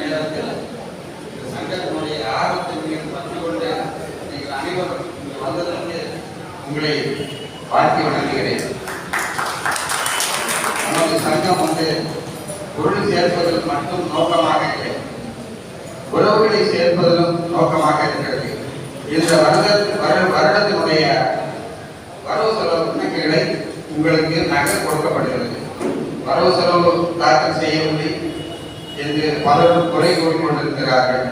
நேரத்தில் சங்கத்தினுடைய ஆர்வத்தின் மீது பற்றி கொண்டு நீங்கள் அனைவரும் வந்ததற்கு உங்களை வாழ்த்தி வணங்குகிறேன். நமது சங்கம் பொருள் சேர்ப்பதில் மட்டும் நோக்கமாக இல்லை, உறவுகளை சேர்ப்பதிலும் நோக்கமாக இருக்கிறது. இந்த வருடத்தினுடைய வரவு செலவு கணக்குகளை உங்களுக்கு நகல் கொடுக்கப்படுகிறது. வரவு செலவு தாக்கல் செய்யவில்லை என்று பலரும் குறை கூறிக்கொண்டிருக்கிறார்கள்.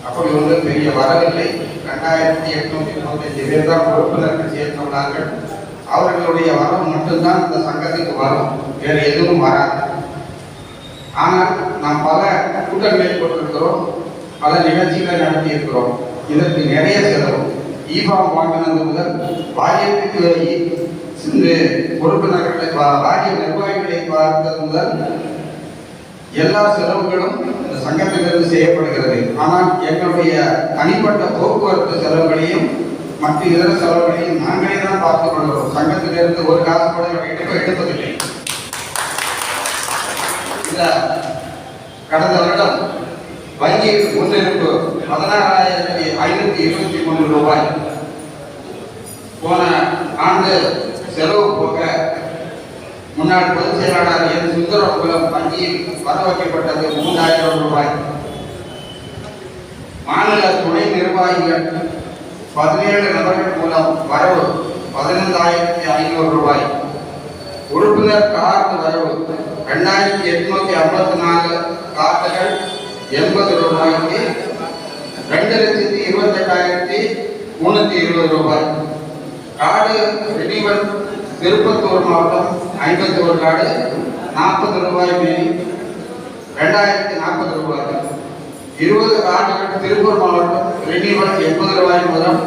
அப்படி ஒன்று பெரிய வரவில்லை. 2835 பேர் தான் உறுப்பினர்கள் சேர்த்துள்ளார்கள். அவர்களுடைய வரவு மட்டும்தான் இந்த சங்கத்துக்கு வரும், வேறு எதுவும் வராது. ஆனால் நாம் பல கூட்டங்களை போட்டிருக்கிறோம், பல நிகழ்ச்சிகளை நடத்தியிருக்கிறோம். இதற்கு நிறைய செலவு. ஈபாம் வாங்கினது முதல் வாரியத்துக்கு சென்று உறுப்பினர்களை வாரிய நிர்வாகிகளை பார்த்தது முதல் எல்லா செலவுகளும் இந்த சங்கத்திலிருந்து செய்யப்படுகிறது. ஆனால் எங்களுடைய தனிப்பட்ட போக்குவரத்து செலவுகளையும் மற்ற இதர செலவுகளையும் நாங்களே தான் பார்த்துக் கொள்கிறோம். சங்கத்திலிருந்து ஒரு காசு கூட எடுப்பதில்லை. இந்த கடந்த வருடம் வங்கியில் முன்னிருப்பு 16,523 ரூபாய். போன ஆண்டு செலவு போக முன்னாள் பொதுச் செயலாளர் என் சுந்தரம் மூலம் வங்கியில் வர வைக்கப்பட்டது 3,000 ரூபாய். மாநில துணை நிர்வாகிகள் 17 நபர்கள் மூலம் வரவு 15,500 ரூபாய். உறுப்பினர் கார்டு வரவு 2,854 கார்டுகள் 80 ரூபாய்க்கு 2,28,320 ரூபாய். கார்டு ரினிவல் திருப்பத்தூர் மாவட்டம் 51 கார்டு 40 ரூபாய் மீறி 2,040 ரூபாய். 20 கார்டுகள் திருப்பூர் மாவட்டம் ரினிவல் 80 ரூபாய் முதல்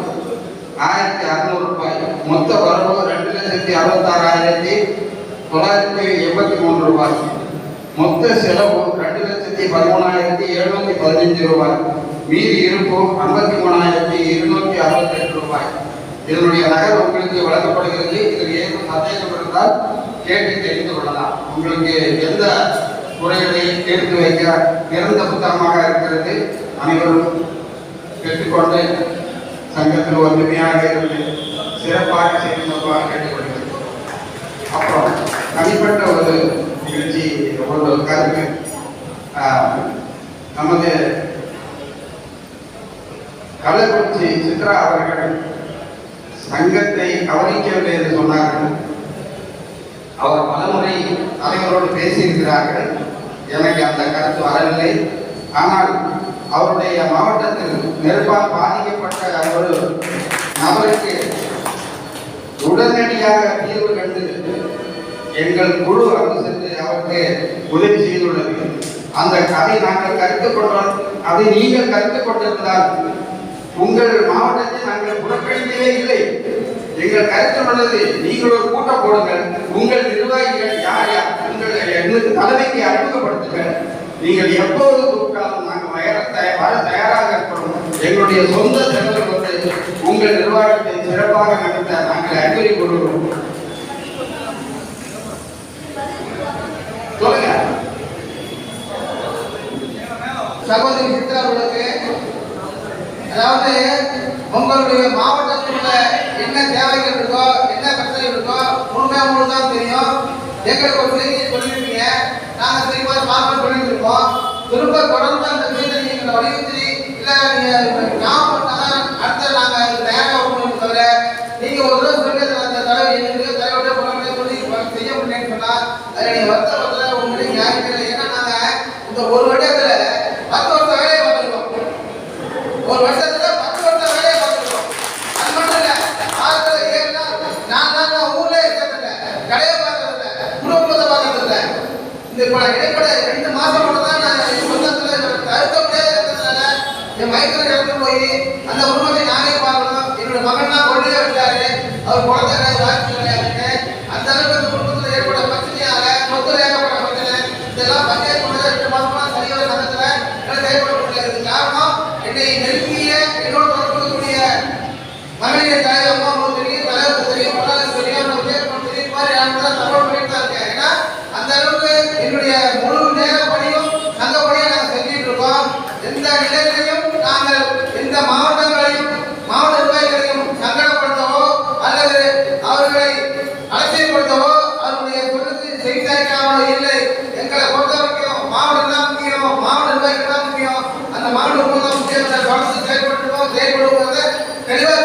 1,600 ரூபாய். மொத்த வரவு 2,66,983 ரூபாய். மொத்த செலவு 2,13,715 ரூபாய். மீதி இருப்பு 53,268 ரூபாய். இதனுடைய நகல் உங்களுக்கு வழங்கப்படுகிறது. இதில் ஏதும் சந்தேகம் இருந்தால் கேட்டு தெரிந்து கொள்ளலாம். உங்களுக்கு எந்த முறைகளை எடுத்து வைக்க நிறந்த புத்தகமாக இருக்கிறது. அனைவரும் பெற்றுக்கொண்டு சங்கத்தில் ஒற்றுமையாக இருந்து சிறப்பாக செய்வதாக கேட்டுக்கொள்கிறது. அப்புறம் தனிப்பட்ட ஒரு நிகழ்ச்சி, ஒரு கருத்து. நமது கள்ளக்குறிச்சி சித்ரா அவர்கள் சங்கத்தை கவனிக்கவில்லை என்று சொன்னார்கள். அவர் பலமுறை தலைவரோடு பேசியிருக்கிறார்கள். எனக்கு அந்த கருத்து வரவில்லை. ஆனால் அவருடைய மாவட்டத்தில் நெருப்பால் பாதிக்கப்பட்ட ஒரு நபருக்கு உடனடியாக தீர்வு கண்டு எங்கள் குழு அங்கு சென்று அவருக்கு உதவி செய்துள்ளது. அந்த கதை நாங்கள் கருத்துக் கொண்டோம். அதை நீங்கள் கருத்துக் கொண்டிருந்தால் உங்கள் மாவட்டத்தை நாங்கள் புறக்கணிக்கவே இல்லை. எங்கள் கருத்து உள்ளது. நீங்கள் ஒரு கூட்டம் போடுங்கள். உங்கள் நிர்வாகிகள் யார் யார் உங்கள் எங்களுக்கு தலைமைக்கு அறிமுகப்படுத்துங்கள். நீங்கள் எப்போது கூப்பிட்டாலும் நாங்கள் வர தயாராக இருக்கிறோம். எங்களுடைய சொந்த செலவில் வந்து உங்கள் நிர்வாகத்தை சிறப்பாக நடத்த நாங்கள் அறிவுரை கொடுக்கிறோம். சொல்லுங்க சகோதரி சித்ரா அவர்களுக்கு, அதாவது உங்களுடைய மாவட்டத்தில் உள்ள என்ன தேவைகள் இருக்கோ, என்ன பிரச்சனை இருக்கோ முழுமையாக தான் தெரியும். எங்களுக்கு ஒரு செய்தியை சொல்லியிருக்கீங்க, நாங்கள் சரியாக பார்க்க சொல்லியிருக்கோம். திரும்ப தொடர்ந்து அந்த செய்தியை நீங்கள் வலியுறுத்தி இல்லை நீங்கள் ஞாபகப்பட்டால் அடுத்த நாங்கள் தயாராக இருக்கணும். தவிர நீங்கள் ஒரு தடவை சொல்லி அந்த தலைவர் எங்களுக்கு தலைவரோட போன சொல்லி செய்ய முடியலன்னு சொன்னால் அதை நீங்கள் வருத்தத்தில் உங்களுக்கு நியாயம் இல்லை. ஏன்னா நாங்கள் இந்த ஒரு வருடத்தில் 10 வருஷம் வேலையை பார்த்துருக்கோம். ஒரு வருஷத்துல 10 வருஷம் வேலையை பார்த்துருக்கோம். அது மட்டும் இல்லை, 6 நாள் 4 நாள் ஊர்ல இருக்கிறதில்ல, கடையை பார்க்கறதில்ல, குடும்பத்தை பார்க்கறதில்ல. இந்த இடைப்பட 2 மாசம் மட்டும் தான் நான் சொந்தத்துல தடுக்க முடியாது இருக்கிறதுனால என் மைக்கில் எடுத்து போய் அந்த குடும்பத்தை நானே பார்க்கணும். என்னோட மகன் தான் கொண்டே விட்டாரு. அவர் குழந்தை வாய்ப்பு கிடையாது. அந்த அளவுக்கு அந்த குடும்பத்தில் ஏற்பட பிரச்சனையாக சொத்துல ஏற்பட்ட பிரச்சனை இதெல்லாம் பஞ்சாயத்து பண்ணது 2 மாசமா சரியான சமயத்துல செயல்பட முடியாது. காரணம் என்னை நெருங்கிய என்னோட தொடர்புடைய மகளிர் தலைவர் அம்மாவும் தெரியும், தலைவருக்கு தெரியும், பொருளாதாரம் தெரியும், தெரியும் மாதிரி நான் தகவல் பண்ணிட்டு தான் இருக்கேன். ஏன்னா அந்த அளவுக்கு என்னுடைய முழு நேர பணியும் சங்க பணியை நாங்கள் செஞ்சுட்டு இருக்கோம். இல்லை. எங்களை பொறுத்த வரைக்கும் மாவட்டம் தான் முக்கியம், மாவட்ட நிர்வாகிகள் தான் முக்கியம், அந்த மாவட்ட தான் முக்கியம். தொடர்ந்து செயல்படுவோம் செயல்படுவோம் தெளிவாக